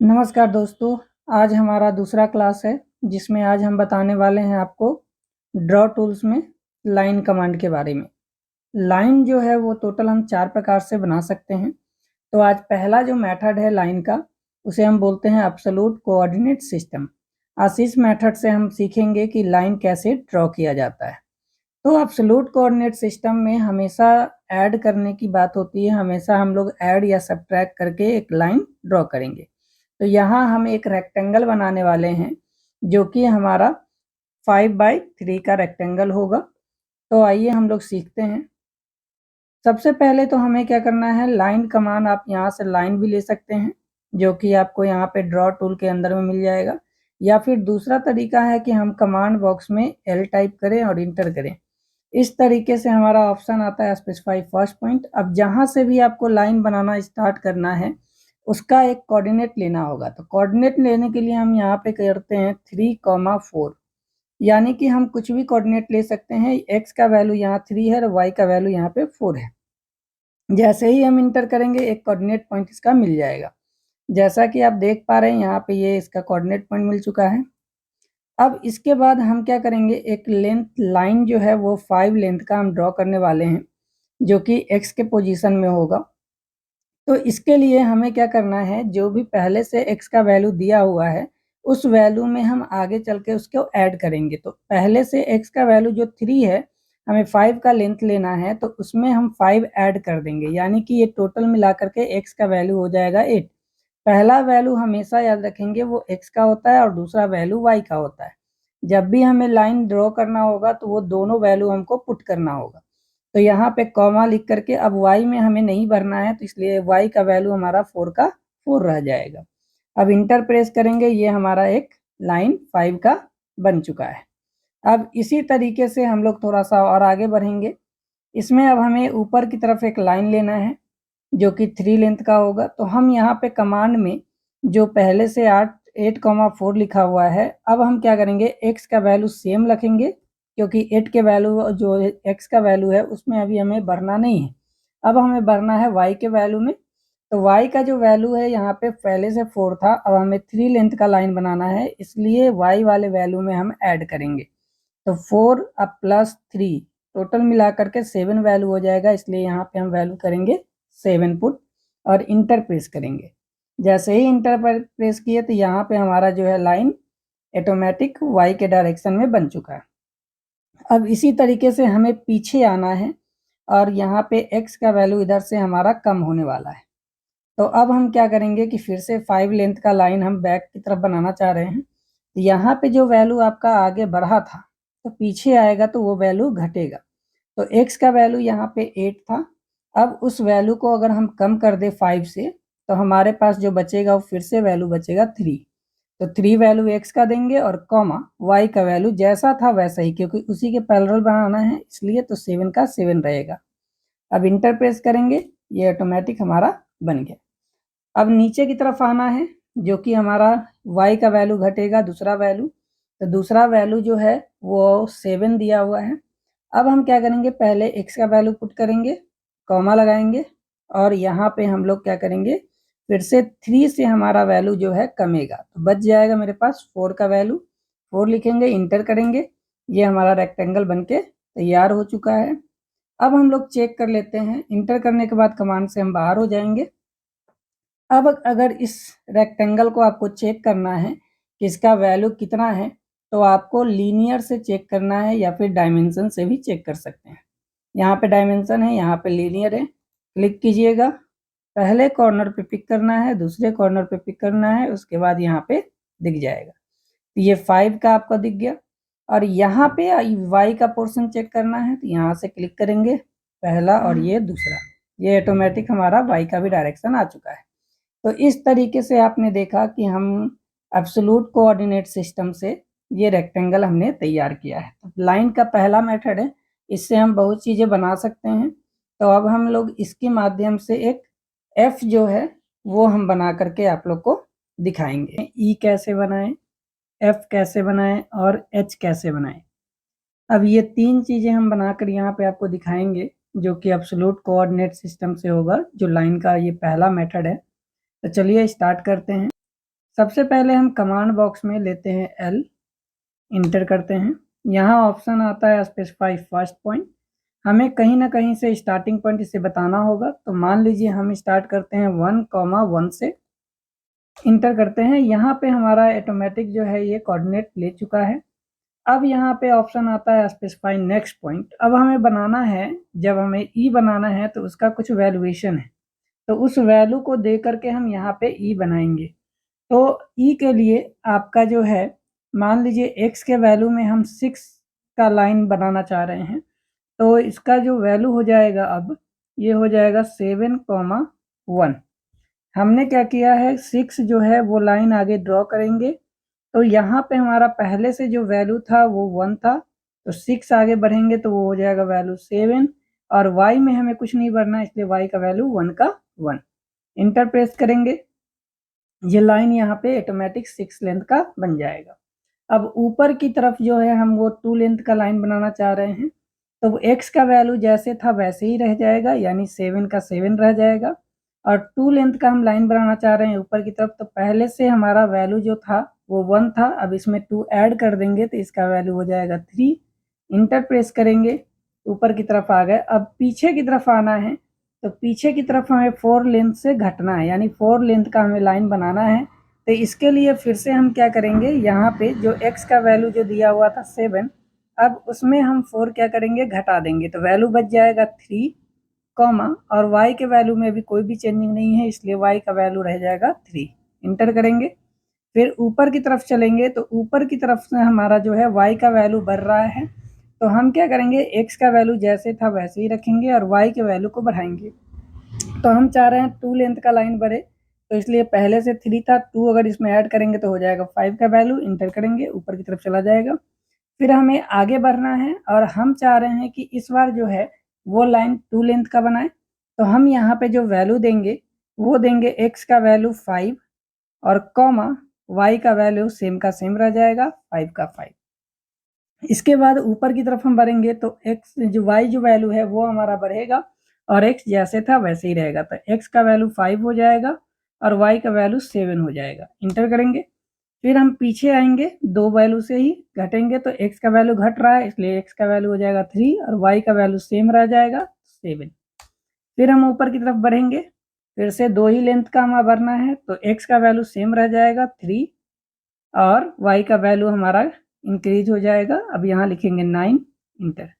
नमस्कार दोस्तों, आज हमारा दूसरा क्लास है जिसमें आज हम बताने वाले हैं आपको ड्रॉ टूल्स में लाइन कमांड के बारे में। लाइन जो है वो टोटल हम 4 प्रकार से बना सकते हैं। तो आज पहला जो मेथड है लाइन का, उसे हम बोलते हैं एब्सोल्यूट कोऑर्डिनेट सिस्टम। आज इस मेथड से हम सीखेंगे कि लाइन कैसे ड्रॉ किया जाता है। तो एब्सोल्यूट कोऑर्डिनेट सिस्टम में हमेशा ऐड करने की बात होती है, हमेशा हम लोग ऐड या सब्ट्रैक्ट करके एक लाइन ड्रॉ करेंगे। तो यहाँ हम एक रेक्टेंगल बनाने वाले हैं जो कि हमारा 5x3 का रेक्टेंगल होगा। तो आइए हम लोग सीखते हैं। सबसे पहले तो हमें क्या करना है, लाइन कमांड, आप यहाँ से लाइन भी ले सकते हैं जो कि आपको यहाँ पे ड्रॉ टूल के अंदर में मिल जाएगा, या फिर दूसरा तरीका है कि हम कमांड बॉक्स में L टाइप करें और इंटर करें। इस तरीके से हमारा ऑप्शन आता है स्पेसिफाई फर्स्ट पॉइंट। अब जहाँ से भी आपको लाइन बनाना स्टार्ट करना है उसका एक कोऑर्डिनेट लेना होगा। तो कोऑर्डिनेट लेने के लिए हम यहाँ पे करते हैं 3,4, यानी कि हम कुछ भी कोऑर्डिनेट ले सकते हैं। x का वैल्यू यहाँ 3 है और y का वैल्यू यहाँ पे 4 है। जैसे ही हम इंटर करेंगे एक कोऑर्डिनेट पॉइंट इसका मिल जाएगा। जैसा कि आप देख पा रहे हैं यहाँ पे ये इसका कोऑर्डिनेट पॉइंट मिल चुका है। अब इसके बाद हम क्या करेंगे, एक लेंथ लाइन जो है वो 5 लेंथ का हम ड्रॉ करने वाले हैं जो कि x के पोजीशन में होगा। तो इसके लिए हमें क्या करना है, जो भी पहले से x का वैल्यू दिया हुआ है उस वैल्यू में हम आगे चल के उसको ऐड करेंगे। तो पहले से x का वैल्यू जो 3 है, हमें 5 का लेंथ लेना है, तो उसमें हम 5 ऐड कर देंगे, यानी कि ये टोटल मिला करके x का वैल्यू हो जाएगा 8। पहला वैल्यू हमेशा याद रखेंगे वो x का होता है और दूसरा वैल्यू y का होता है। जब भी हमें लाइन ड्रॉ करना होगा तो वो दोनों वैल्यू हमको पुट करना होगा। तो यहाँ पे कॉमा लिख करके, अब y में हमें नहीं भरना है तो इसलिए y का वैल्यू हमारा 4 का 4 रह जाएगा। अब इंटर प्रेस करेंगे, ये हमारा एक लाइन 5 का बन चुका है। अब इसी तरीके से हम लोग थोड़ा सा और आगे बढ़ेंगे। इसमें अब हमें ऊपर की तरफ एक लाइन लेना है जो कि 3 लेंथ का होगा। तो हम यहाँ पे कमांड में जो पहले से 8,4 लिखा हुआ है, अब हम क्या करेंगे, x का वैल्यू सेम रखेंगे क्योंकि 8 के वैल्यू जो x का वैल्यू है उसमें अभी हमें भरना नहीं है। अब हमें भरना है y के वैल्यू में। तो y का जो वैल्यू है यहाँ पे पहले से 4 था, अब हमें 3 लेंथ का लाइन बनाना है, इसलिए y वाले वैल्यू में हम ऐड करेंगे। तो 4 अब प्लस 3 टोटल मिला करके 7 वैल्यू हो जाएगा, इसलिए यहाँ पे हम वैल्यू करेंगे 7 पुट और इंटर प्रेस करेंगे। जैसे ही इंटर प्रेस किए तो यहाँ पे हमारा जो है लाइन ऑटोमेटिक y के डायरेक्शन में बन चुका है। अब इसी तरीके से हमें पीछे आना है और यहाँ पे x का वैल्यू इधर से हमारा कम होने वाला है। तो अब हम क्या करेंगे कि फिर से 5 लेंथ का लाइन हम बैक की तरफ बनाना चाह रहे हैं। तो यहाँ पे जो वैल्यू आपका आगे बढ़ा था तो पीछे आएगा तो वो वैल्यू घटेगा। तो x का वैल्यू यहाँ पे 8 था, अब उस वैल्यू को अगर हम कम कर दे 5 से तो हमारे पास जो बचेगा वो फिर से वैल्यू बचेगा 3। तो 3 वैल्यू x का देंगे और कॉमा y का वैल्यू जैसा था वैसा ही, क्योंकि उसी के पैरेलल बनाना है इसलिए, तो 7 का 7 रहेगा। अब इंटर प्रेस करेंगे, ये ऑटोमेटिक हमारा बन गया। अब नीचे की तरफ आना है जो कि हमारा y का वैल्यू घटेगा दूसरा वैल्यू। तो दूसरा वैल्यू जो है वो 7 दिया हुआ है। अब हम क्या करेंगे, पहले x का वैल्यू पुट करेंगे, कॉमा लगाएंगे और यहाँ पे हम लोग क्या करेंगे, फिर से 3 से हमारा वैल्यू जो है कमेगा, तो बच जाएगा मेरे पास 4 का वैल्यू। 4 लिखेंगे, इंटर करेंगे, ये हमारा रेक्टेंगल बनके तैयार हो चुका है। अब हम लोग चेक कर लेते हैं, इंटर करने के बाद कमांड से हम बाहर हो जाएंगे। अब अगर इस रेक्टेंगल को आपको चेक करना है कि इसका वैल्यू कितना है, तो आपको लीनियर से चेक करना है या फिर डायमेंशन से भी चेक कर सकते हैं। यहाँ पे डायमेंशन है, यहाँ पे लीनियर है। क्लिक कीजिएगा, पहले कॉर्नर पे पिक करना है, दूसरे कॉर्नर पे पिक करना है, उसके बाद यहाँ पे दिख जाएगा। तो ये 5 का आपको दिख गया। और यहाँ पे y का पोर्शन चेक करना है, तो यहाँ से क्लिक करेंगे, पहला और ये दूसरा, ये ऑटोमेटिक हमारा y का भी डायरेक्शन आ चुका है। तो इस तरीके से आपने देखा कि हम एब्सोल्यूट कोऑर्डिनेट सिस्टम से ये रेक्टेंगल हमने तैयार किया है। तो लाइन का पहला मेथड है, इससे हम बहुत चीज़ें बना सकते हैं। तो अब हम लोग इसके माध्यम से एक एफ जो है वो हम बना करके आप लोग को दिखाएंगे। ई कैसे बनाएं, एफ कैसे बनाएं और एच कैसे बनाएं। अब ये 3 चीज़ें हम बनाकर यहाँ पे आपको दिखाएंगे जो कि एब्सोल्यूट कोऑर्डिनेट सिस्टम से होगा, जो लाइन का ये पहला मेथड है। तो चलिए स्टार्ट करते हैं। सबसे पहले हम कमांड बॉक्स में लेते हैं L, इंटर करते हैं। यहाँ ऑप्शन आता है स्पेसिफाई फर्स्ट पॉइंट। हमें कहीं ना कहीं से स्टार्टिंग पॉइंट इसे बताना होगा, तो मान लीजिए हम स्टार्ट करते हैं 1,1 से, इंटर करते हैं। यहाँ पे हमारा ऑटोमेटिक जो है ये कोऑर्डिनेट ले चुका है। अब यहाँ पे ऑप्शन आता है स्पेसिफाई नेक्स्ट पॉइंट। अब हमें बनाना है, जब हमें ई बनाना है तो उसका कुछ वैल्यूएशन है, तो उस वैल्यू को दे करके हम यहाँ पे ई बनाएंगे। तो ई के लिए आपका जो है, मान लीजिए एक्स के वैल्यू में हम 6 का लाइन बनाना चाह रहे हैं, तो इसका जो वैल्यू हो जाएगा, अब ये हो जाएगा 7,1। हमने क्या किया है, 6 जो है वो लाइन आगे ड्रॉ करेंगे, तो यहाँ पे हमारा पहले से जो वैल्यू था वो 1 था, तो 6 आगे बढ़ेंगे तो वो हो जाएगा वैल्यू 7, और y में हमें कुछ नहीं भरना, इसलिए y का वैल्यू 1 का 1। इंटर प्रेस करेंगे, ये लाइन यहाँ पे ऑटोमेटिक 6 लेंथ का बन जाएगा। अब ऊपर की तरफ जो है हम वो 2 लेंथ का लाइन बनाना चाह रहे हैं, तो x का वैल्यू जैसे था वैसे ही रह जाएगा, यानी 7 का 7 रह जाएगा। और 2 लेंथ का हम लाइन बनाना चाह रहे हैं ऊपर की तरफ, तो पहले से हमारा वैल्यू जो था वो 1 था, अब इसमें 2 ऐड कर देंगे तो इसका वैल्यू हो जाएगा 3। इंटर प्रेस करेंगे, ऊपर की तरफ आ गए। अब पीछे की तरफ आना है, तो पीछे की तरफ हमें 4 लेंथ से घटना है, यानी 4 लेंथ का हमें लाइन बनाना है। तो इसके लिए फिर से हम क्या करेंगे, यहाँ पे जो x का वैल्यू जो दिया हुआ था 7, अब उसमें हम 4 क्या करेंगे, घटा देंगे, तो वैल्यू बच जाएगा 3, कॉमा, और y के वैल्यू में भी कोई भी चेंजिंग नहीं है, इसलिए y का वैल्यू रह जाएगा 3। इंटर करेंगे, फिर ऊपर की तरफ चलेंगे, तो ऊपर की तरफ से हमारा जो है y का वैल्यू बढ़ रहा है, तो हम क्या करेंगे, x का वैल्यू जैसे था वैसे ही रखेंगे और y के वैल्यू को बढ़ाएंगे। तो हम चाह रहे हैं 2 लेंथ का लाइन बढ़े, तो इसलिए पहले से 3 था, 2 अगर इसमें ऐड करेंगे तो हो जाएगा 5 का वैल्यू। इंटर करेंगे, ऊपर की तरफ चला जाएगा। फिर हमें आगे बढ़ना है और हम चाह रहे हैं कि इस बार जो है वो लाइन 2 लेंथ का बनाए, तो हम यहाँ पे जो वैल्यू देंगे वो देंगे x का वैल्यू 5 और कॉमा y का वैल्यू सेम का सेम रह जाएगा, 5 का 5। इसके बाद ऊपर की तरफ हम बढ़ेंगे तो x जो y जो वैल्यू है वो हमारा बढ़ेगा और x जैसे था वैसे ही रहेगा, तो x का वैल्यू 5 हो जाएगा और y का वैल्यू 7 हो जाएगा। इंटर करेंगे, फिर हम पीछे आएंगे, 2 वैल्यू से ही घटेंगे, तो x का वैल्यू घट रहा है इसलिए x का वैल्यू हो जाएगा 3 और y का वैल्यू सेम रह जाएगा 7। फिर हम ऊपर की तरफ बढ़ेंगे, फिर से 2 ही लेंथ का हमारा भरना है, तो x का वैल्यू सेम रह जाएगा 3 और y का वैल्यू हमारा इंक्रीज हो जाएगा, अब यहाँ लिखेंगे 9। इंटर।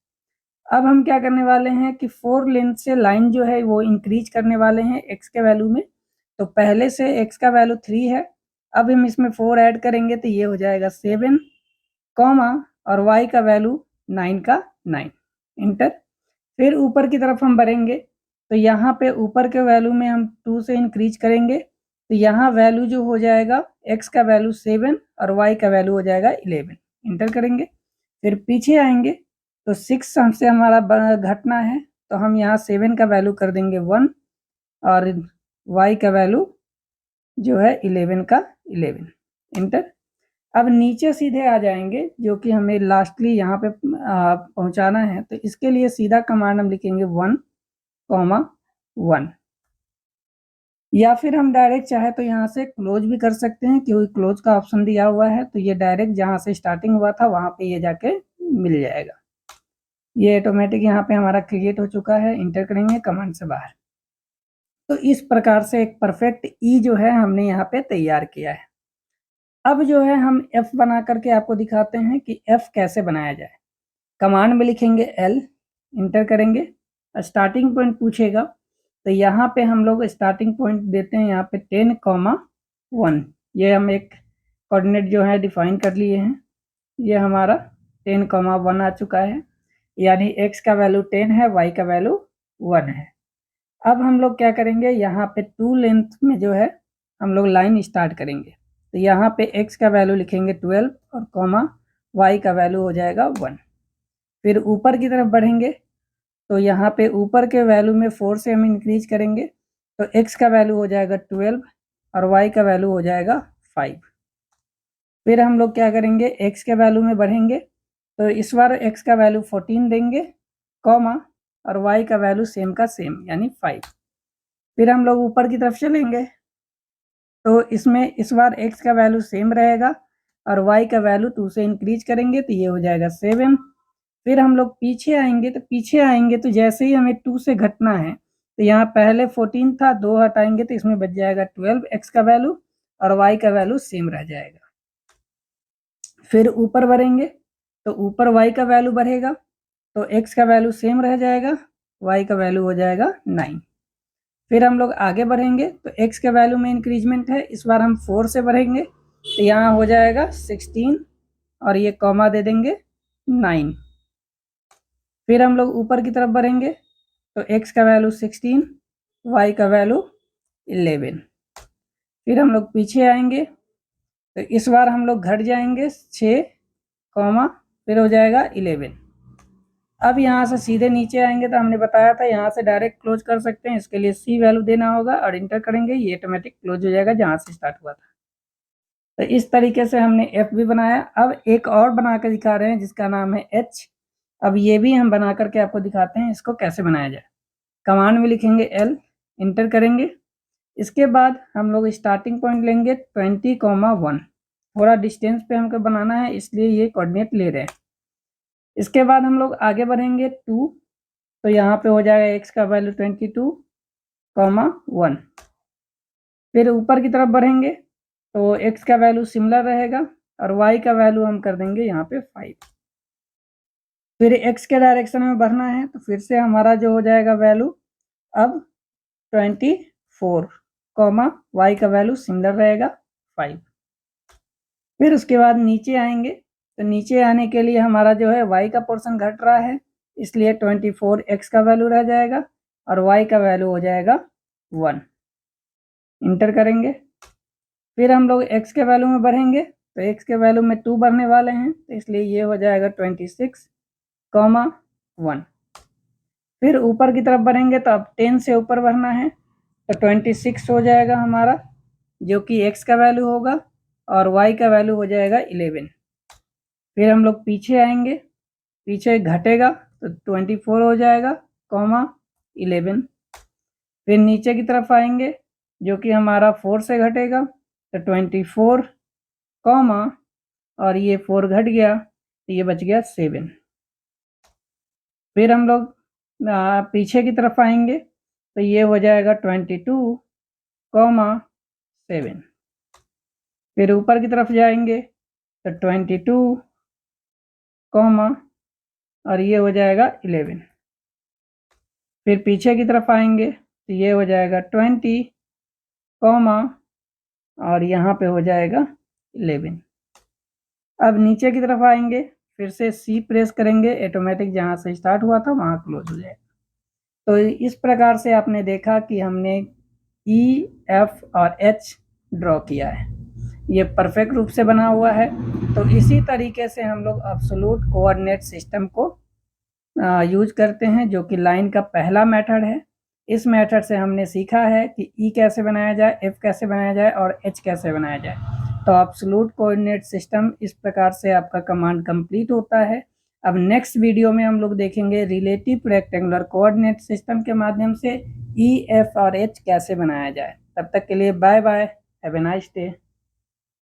अब हम क्या करने वाले हैं कि 4 लेंथ से लाइन जो है वो इंक्रीज करने वाले हैं x के वैल्यू में, तो पहले से x का वैल्यू 3 है, अब हम इसमें 4 ऐड करेंगे तो ये हो जाएगा 7, कॉमा, और y का वैल्यू 9 का 9। इंटर। फिर ऊपर की तरफ हम बढ़ेंगे, तो यहाँ पे ऊपर के वैल्यू में हम 2 से इंक्रीज करेंगे, तो यहाँ वैल्यू जो हो जाएगा x का वैल्यू 7 और y का वैल्यू हो जाएगा 11। इंटर करेंगे, फिर पीछे आएंगे तो 6 हमसे हमारा घटना है, तो हम यहाँ 7 का वैल्यू कर देंगे 1 और y का वैल्यू जो है 11 का 11। इंटर। अब नीचे सीधे आ जाएंगे, जो कि हमें लास्टली यहाँ पे पहुँचाना है, तो इसके लिए सीधा कमांड हम लिखेंगे 1,1, या फिर हम डायरेक्ट चाहे तो यहाँ से क्लोज भी कर सकते हैं, क्योंकि क्लोज का ऑप्शन दिया हुआ है, तो ये डायरेक्ट जहाँ से स्टार्टिंग हुआ था वहाँ पे ये जाके मिल जाएगा। ये ऑटोमेटिक यहाँ पे हमारा क्रिएट हो चुका है। इंटर करेंगे कमांड से बाहर, तो इस प्रकार से एक परफेक्ट ई जो है हमने यहाँ पे तैयार किया है। अब जो है हम एफ बना करके आपको दिखाते हैं कि एफ कैसे बनाया जाए। कमांड में लिखेंगे एल, इंटर करेंगे, स्टार्टिंग पॉइंट पूछेगा, तो यहाँ पे हम लोग स्टार्टिंग पॉइंट देते हैं यहाँ पे 10,1। ये हम एक कोऑर्डिनेट जो है डिफाइन कर लिए हैं, ये हमारा 10,1 आ चुका है, यानी x का वैल्यू 10 है, y का वैल्यू 1 है। अब हम लोग क्या करेंगे, यहाँ पे 2 लेंथ में जो है हम लोग लाइन स्टार्ट करेंगे, तो यहाँ पे x का वैल्यू लिखेंगे 12 और कॉमा y का वैल्यू हो जाएगा 1। फिर ऊपर की तरफ बढ़ेंगे, तो यहाँ पे ऊपर के वैल्यू में 4 से हम इंक्रीज करेंगे, तो x का वैल्यू हो जाएगा 12 और y का वैल्यू हो जाएगा 5। फिर हम लोग क्या करेंगे, x के वैल्यू में बढ़ेंगे, तो इस बार x का वैल्यू 14 देंगे, कॉमा, और y का वैल्यू सेम का सेम यानी 5। फिर हम लोग ऊपर की तरफ चलेंगे, तो इसमें इस बार x का वैल्यू सेम रहेगा और y का वैल्यू 2 से इंक्रीज करेंगे तो ये हो जाएगा 7। फिर हम लोग पीछे आएंगे तो जैसे ही हमें 2 से घटना है तो यहाँ पहले 14 था, 2 हटाएंगे तो इसमें बच जाएगा 12 x का वैल्यू और y का वैल्यू सेम रह जाएगा। फिर ऊपर बढ़ेंगे तो ऊपर y का वैल्यू बढ़ेगा तो x का वैल्यू सेम रह जाएगा, y का वैल्यू हो जाएगा 9। फिर हम लोग आगे बढ़ेंगे तो x के वैल्यू में इंक्रीजमेंट है, इस बार हम 4 से बढ़ेंगे तो यहाँ हो जाएगा 16 और ये कॉमा दे देंगे 9। फिर हम लोग ऊपर की तरफ बढ़ेंगे तो x का वैल्यू 16, y का वैल्यू 11। फिर हम लोग पीछे आएंगे तो इस बार हम लोग घट जाएंगे 6 कॉमा फिर हो जाएगा 11। अब यहाँ से सीधे नीचे आएंगे तो हमने बताया था यहाँ से डायरेक्ट क्लोज कर सकते हैं, इसके लिए c वैल्यू देना होगा और इंटर करेंगे, ये ऑटोमेटिक क्लोज हो जाएगा जहाँ से स्टार्ट हुआ था। तो इस तरीके से हमने f भी बनाया। अब एक और बना कर दिखा रहे हैं जिसका नाम है h। अब ये भी हम बना करके आपको दिखाते हैं इसको कैसे बनाया जाए। कमांड में लिखेंगे l, इंटर करेंगे, इसके बाद हम लोग स्टार्टिंग पॉइंट लेंगे 20,1। थोड़ा डिस्टेंस पे हमको बनाना है इसलिए ये कोऑर्डिनेट ले रहे हैं। इसके बाद हम लोग आगे बढ़ेंगे 2 तो यहाँ पे हो जाएगा x का वैल्यू 22,1। फिर ऊपर की तरफ बढ़ेंगे तो x का वैल्यू सिमिलर रहेगा और y का वैल्यू हम कर देंगे यहाँ पे 5। फिर x के डायरेक्शन में बढ़ना है तो फिर से हमारा जो हो जाएगा वैल्यू अब 24, y का वैल्यू सिमिलर रहेगा 5। फिर उसके बाद नीचे आएंगे तो नीचे आने के लिए हमारा जो है y का पोर्शन घट रहा है इसलिए 24 x का वैल्यू रह जाएगा और y का वैल्यू हो जाएगा 1। इंटर करेंगे, फिर हम लोग x के वैल्यू में बढ़ेंगे तो x के वैल्यू में 2 बढ़ने वाले हैं तो इसलिए ये हो जाएगा 26, 1। फिर ऊपर की तरफ बढ़ेंगे तो अब 10 से ऊपर बढ़ना है तो 26 हो जाएगा हमारा जो कि x का वैल्यू होगा और y का वैल्यू हो जाएगा 11। फिर हम लोग पीछे आएंगे, पीछे घटेगा तो 24 हो जाएगा 11। फिर नीचे की तरफ आएंगे जो कि हमारा 4 से घटेगा तो 24, और ये 4 घट गया तो ये बच गया 7। फिर हम लोग पीछे की तरफ आएंगे तो ये हो जाएगा 22, 7। फिर ऊपर की तरफ जाएंगे तो 22, और ये हो जाएगा 11। फिर पीछे की तरफ आएंगे तो ये हो जाएगा 20, और यहाँ पे हो जाएगा 11। अब नीचे की तरफ आएंगे फिर से C प्रेस करेंगे, ऑटोमेटिक जहाँ से स्टार्ट हुआ था वहाँ क्लोज हो जाएगा। तो इस प्रकार से आपने देखा कि हमने E, F और H ड्रॉ किया है, ये परफेक्ट रूप से बना हुआ है। तो इसी तरीके से हम लोग एब्सोल्यूट कोऑर्डिनेट सिस्टम को यूज करते हैं जो कि लाइन का पहला मेथड है। इस मेथड से हमने सीखा है कि E कैसे बनाया जाए, F कैसे बनाया जाए और H कैसे बनाया जाए। तो एब्सोल्यूट कोऑर्डिनेट सिस्टम इस प्रकार से आपका कमांड कंप्लीट होता है। अब नेक्स्ट वीडियो में हम लोग देखेंगे रिलेटिव रेक्टेंगुलर कोऑर्डिनेट सिस्टम के माध्यम से E, F और H कैसे बनाया जाए। तब तक के लिए bye bye, have a nice day.